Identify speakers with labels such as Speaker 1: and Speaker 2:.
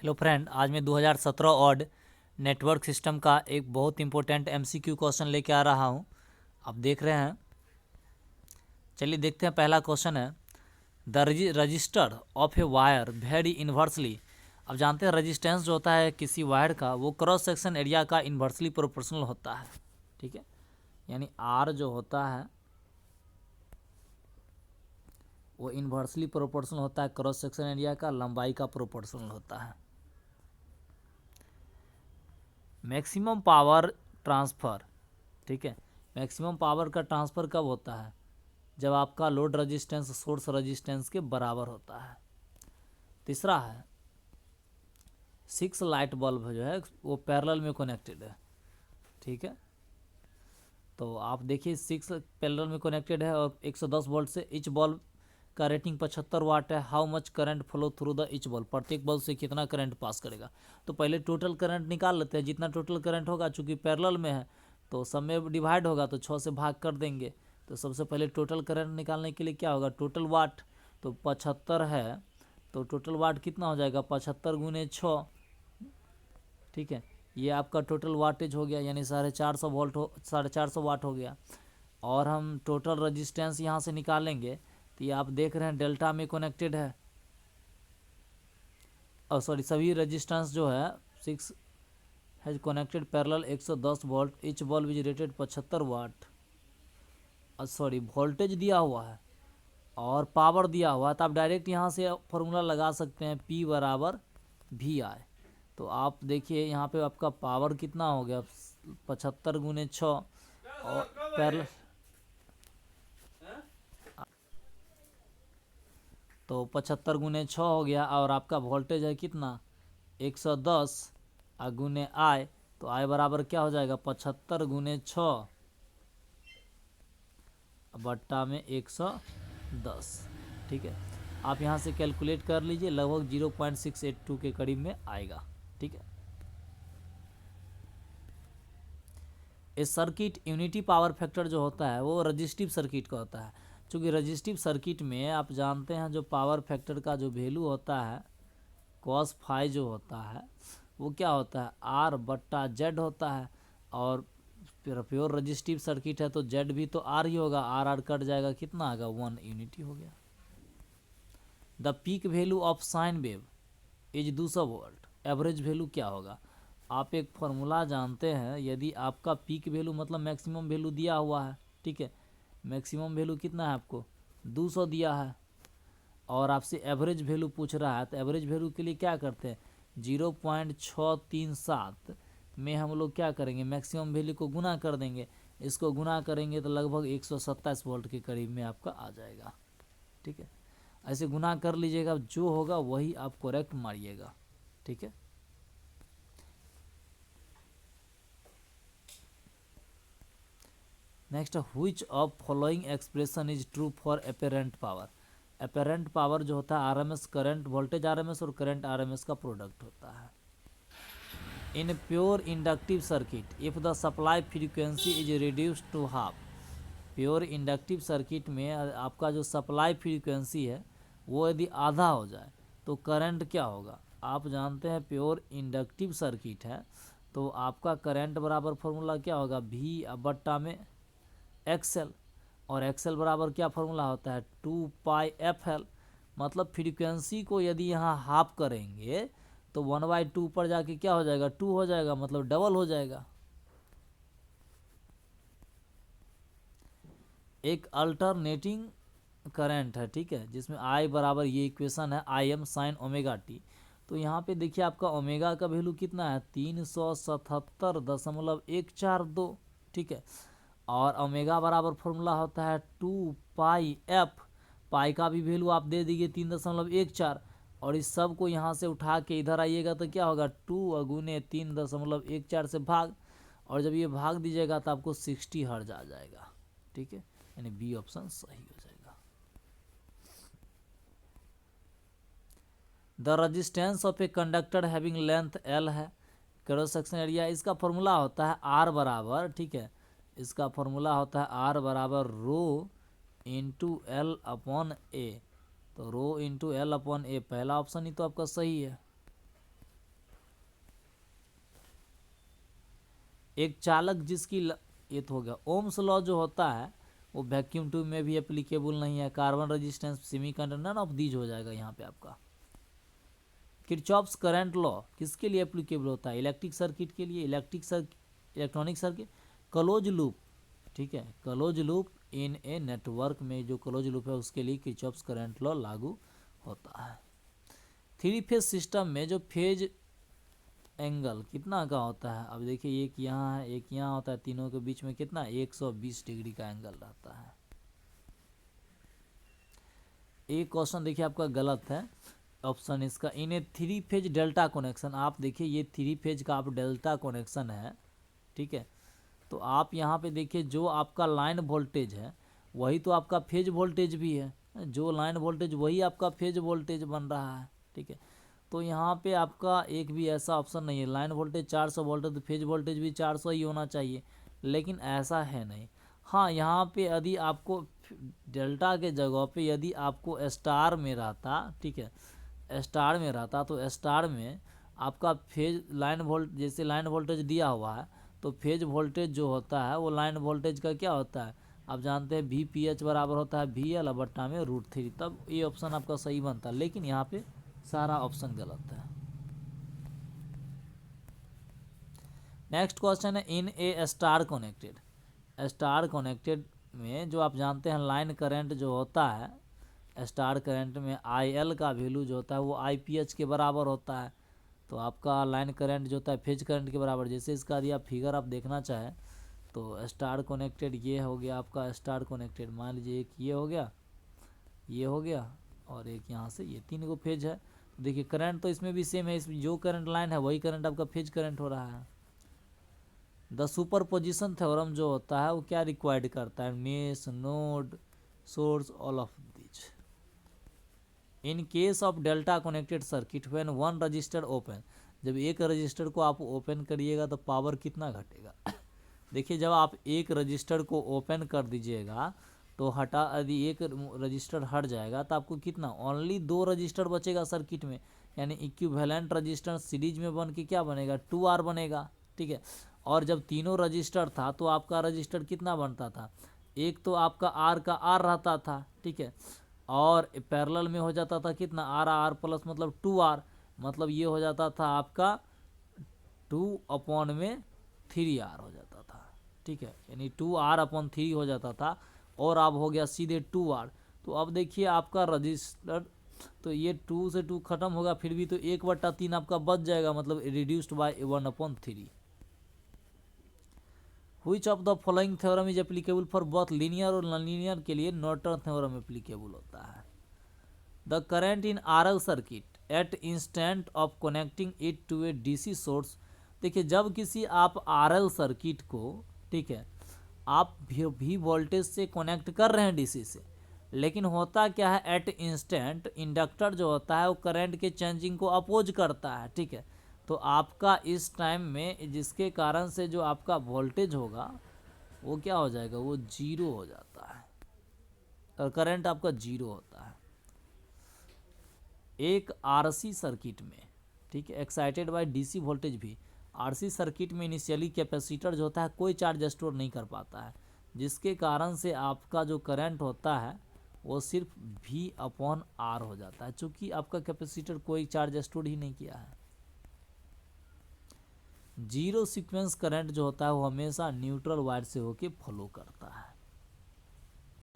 Speaker 1: Hello friend, आज मैं 2017 odd network system का एक बहुत इंपॉर्टेंट एमसीक्यू क्वेश्चन लेके आ रहा हूँ। आप देख रहे हैं, चलिए देखते हैं। पहला क्वेश्चन है, the register of a wire very inversely. अब जानते हैं रजिस्टेंस जो होता है किसी वायर का वो क्रॉस सेक्शन एरिया का इन्वर्सली प्रोपोर्शनल होता है। ठीक है, यानी आर जो होता है वो इन्वर्सली प्रोपोर्शनल होता है क्रॉस सेक्शन एरिया का, लंबाई का प्रोपोर्शनल होता है। मैक्सिमम पावर ट्रांसफ़र, ठीक है, मैक्सिमम पावर का ट्रांसफ़र कब होता है? जब आपका लोड रेजिस्टेंस सोर्स रेजिस्टेंस के बराबर होता है। तीसरा है, 6 लाइट बल्ब जो है वो पैरेलल में कनेक्टेड है। ठीक है, तो आप देखिए 6 पैरेलल में कनेक्टेड है और 110 वोल्ट से ईच बल्ब का रेटिंग 75 वाट है। How much current flow through the each bulb, प्रत्येक बल्ब से कितना करंट पास करेगा। तो पहले टोटल करंट निकाल लेते हैं। जितना टोटल करंट होगा, चूंकि पैरेलल में है तो सब में डिवाइड होगा तो 6 से भाग कर देंगे। तो सबसे पहले टोटल करंट निकालने के लिए क्या होगा, टोटल वाट। तो 75 है तो टोटल वाट कितना हो जाएगा, 75 गुने 6। ठीक है, ये आपका टोटल वाटेज हो गया, यानी 450 वोल्ट हो, 450 वाट हो गया। और हम टोटल रजिस्टेंस यहाँ से निकालेंगे तो ये आप देख रहे हैं डेल्टा में कनेक्टेड है। और सॉरी, सभी रजिस्टेंस जो है 6 has connected parallel 110 volt, each bulb is rated 75 watt. Sorry, voltage दिया हुआ है और पावर दिया हुआ है, तो आप डायरेक्ट यहाँ से फॉर्मूला लगा सकते हैं, P बराबर VI। तो आप देखिए यहाँ पे आपका पावर कितना हो गया, 75 गुने 6 और पैरेलल, तो 75 गुने 6 हो गया। और आपका वोल्टेज है कितना, 110 गुने I, तो I बराबर क्या हो जाएगा, 75 गुने 6 बट्टा में 110। ठीक है, आप यहाँ से कैलकुलेट कर लीजिए, लगभग 0.682 के करीब में आएगा। ठीक है, इस सर्किट यूनिटी पावर फैक्टर जो होता है वो रजिस्टिव सर्किट का होता है। क्योंकि रजिस्टिव सर्किट में आप जानते हैं जो पावर फैक्टर का जो वैल्यू होता है कॉस फाई जो होता है वो क्या होता है, आर बट्टा जेड होता है। और प्योर रजिस्टिव सर्किट है तो जेड भी तो आर ही होगा, आर आर कट जाएगा, कितना आएगा, 1 यूनिटी हो गया। The peak value of sine wave is 200 volt, average value क्या होगा। आप एक फार्मूला जानते हैं, यदि आपका पीक वैल्यू मतलब मैक्सिमम वैल्यू दिया हुआ है, ठीक है, मैक्सिमम वैल्यू कितना है आपको 200 दिया है, और आपसे एवरेज वैल्यू पूछ रहा है, तो एवरेज वैल्यू के लिए क्या करते हैं, 0.637 में हम लोग क्या करेंगे, मैक्सिमम वैल्यू को गुना कर देंगे। इसको गुना करेंगे तो लगभग 127 वोल्ट के करीब में आपका आ जाएगा। ठीक है, ऐसे गुना कर लीजिएगा, जो होगा वही आप करेक्ट मारिएगा। ठीक है, next, which of following expression is true for apparent power. Apparent power जो होता है आरएमएस करंट, वोल्टेज आरएमएस और करंट आरएमएस का प्रोडक्ट होता है। In pure inductive circuit if the supply frequency is reduced to half. Pure inductive circuit में आपका जो सप्लाई फ्रीक्वेंसी है वो यदि आधा हो जाए तो करंट क्या होगा। आप जानते हैं प्योर इंडक्टिव सर्किट है तो आपका करंट बराबर फॉर्मूला क्या होगा, V बट्टा में XL, और XL बराबर क्या फॉर्मूला होता है, 2πfl। मतलब फ्रीक्वेंसी को यदि यहाँ हाफ करेंगे तो 1/2 पर जाके क्या हो जाएगा, 2 हो जाएगा, मतलब डबल हो जाएगा। एक अल्टरनेटिंग करंट है, ठीक है, जिसमें I बराबर, ये इक्वेशन है, Im साइन ओमेगा टी। तो यहाँ पे देखिए आपका ओमेगा का वैल्यू कितना है, 377.142। ठीक है, और ओमेगा बराबर फॉर्मूला होता है 2πf। पाई का भी वैल्यू आप दे दीजिए 3.14, और इस सब को यहाँ से उठा के इधर आइएगा तो क्या होगा, 2 गुने 3.14 से भाग, और जब ये भाग दीजिएगा तो आपको 60 हर्ट्ज आ जाएगा। ठीक है, यानी बी ऑप्शन सही हो जाएगा। The resistance of a conductor having length L है, क्रॉस सेक्शन एरिया, इसका फॉर्मूला होता है R बराबर, ठीक है, इसका फॉर्मूला होता है R बराबर रो इंटू एल अपॉन ए। तो रो इंटू एल अपॉन ए, पहला ऑप्शन ही तो आपका सही है। एक चालक जिसकी ये तो हो गया। ओम्स लॉ जो होता है वो वैक्यूम ट्यूब में भी एप्लीकेबल नहीं है। Carbon resistance, semiconductor, none of these हो जाएगा यहाँ पे आपका। किरचॉफ्स करंट लॉ किसके लिए एप्लीकेबल होता है? इलेक्ट्रिक सर्किट के लिए, इलेक्ट्रॉनिक सर्किट। क्लोज लूप, ठीक है, close loop in a network में जो क्लोज लूप है उसके लिए किरचॉफ्स करंट लॉ लागू होता है। थ्री फेज सिस्टम में जो फेज एंगल कितना का होता है? अब देखिए एक यहाँ है, एक यहाँ होता है, तीनों के बीच में कितना 120 डिग्री का एंगल रहता है। एक क्वेश्चन देखिए आपका गलत है, ऑप्शन इसका। इन ए थ्री फेज डेल्टा कनेक्शन, आप देखिए ये थ्री फेज का आप डेल्टा कनेक्शन है, ठीक है। तो आप यहाँ पे देखिए जो आपका लाइन वोल्टेज है वही तो आपका फेज वोल्टेज भी है। जो लाइन वोल्टेज वही आपका फेज वोल्टेज बन रहा है, ठीक है। तो यहाँ पे आपका एक भी ऐसा ऑप्शन नहीं है। लाइन वोल्टेज 400 वोल्ट है तो फेज वोल्टेज भी 400 ही होना चाहिए, लेकिन ऐसा है नहीं। हाँ, यहाँ पे यदि आपको डेल्टा के जगह पे यदि आपको स्टार में रहता, ठीक है, स्टार में रहता तो स्टार में आपका फेज लाइन वोल्ट, जैसे लाइन वोल्टेज दिया हुआ है तो फेज वोल्टेज जो होता है वो लाइन वोल्टेज का क्या होता है? आप जानते हैं VPH बराबर होता है VL बट्टा में √3, तब ये ऑप्शन आपका सही बनता है। लेकिन यहाँ पे सारा ऑप्शन गलत है। नेक्स्ट क्वेश्चन है इन ए स्टार कनेक्टेड। स्टार कनेक्टेड में जो आप जानते हैं लाइन करंट जो होता है स्टार करंट में IL का वैल्यू जो होता है वो IPH के बराबर होता है। तो आपका लाइन करंट जो होता है फेज करंट के बराबर। जैसे इसका यदि आप फिगर आप देखना चाहें तो स्टार कनेक्टेड ये हो गया आपका स्टार कनेक्टेड, मान लीजिए एक ये हो गया, ये हो गया और एक यहाँ से ये, 3 गो फेज है। देखिए करंट तो इसमें भी सेम है, इसमें जो करंट लाइन है वही करंट आपका फेज करंट हो रहा है। द सुपरपोजिशन थ्योरम जो होता है वो क्या रिक्वायर्ड करता है? Mesh, node, source, all of this. In case of delta connected circuit when one register open, जब एक रजिस्टर को आप ओपन करिएगा तो पावर कितना घटेगा? देखिए जब आप एक रजिस्टर को ओपन कर दीजिएगा तो यदि एक रजिस्टर हट जाएगा तो आपको कितना, ओनली 2 रजिस्टर बचेगा सर्किट में, यानी इक्विवेलेंट रजिस्टर सीरीज में बन के क्या बनेगा? 2R बनेगा, ठीक है। और जब तीनों रजिस्टर था तो आपका रजिस्टर कितना बनता था? एक तो आपका R का R रहता था, ठीक है, और पैरेलल में हो जाता था कितना, R प्लस मतलब 2R, मतलब ये हो जाता था आपका 2/3R हो जाता था, ठीक है, यानी 2R/3 हो जाता था। और अब हो गया सीधे 2R। तो अब देखिए आपका रजिस्टर, तो ये 2 से 2 खत्म होगा, फिर भी तो 1/3 आपका बच जाएगा, मतलब reduced by 1/3। Which of the following theorem is applicable for both linear और नॉन लीनियर के लिए नॉर्टन थ्योरम एप्लीकेबल होता है? The current in RL circuit at instant of connecting it to a DC source. देखिए जब किसी आप RL circuit को, ठीक है, आप भी वोल्टेज से कनेक्ट कर रहे हैं DC से, लेकिन होता क्या है एट इंस्टेंट इंडक्टर जो होता है वो करंट के चेंजिंग को अपोज करता है, ठीक है। तो आपका इस टाइम में जिसके कारण से जो आपका वोल्टेज होगा वो क्या हो जाएगा, वो 0 हो जाता है और करंट आपका 0 होता है। एक RC सर्किट में, ठीक है, एक्साइटेड बाय DC वोल्टेज भी, RC सर्किट में इनिशियली कैपेसिटर जो होता है कोई चार्ज स्टोर नहीं कर पाता है, जिसके कारण से आपका जो करंट होता है वो सिर्फ V/R हो जाता है, चूँकि आपका कैपेसिटर कोई चार्ज स्टोर ही नहीं किया है। जीरो सीक्वेंस करंट जो होता है वो हमेशा न्यूट्रल वायर से होके फ्लो करता है।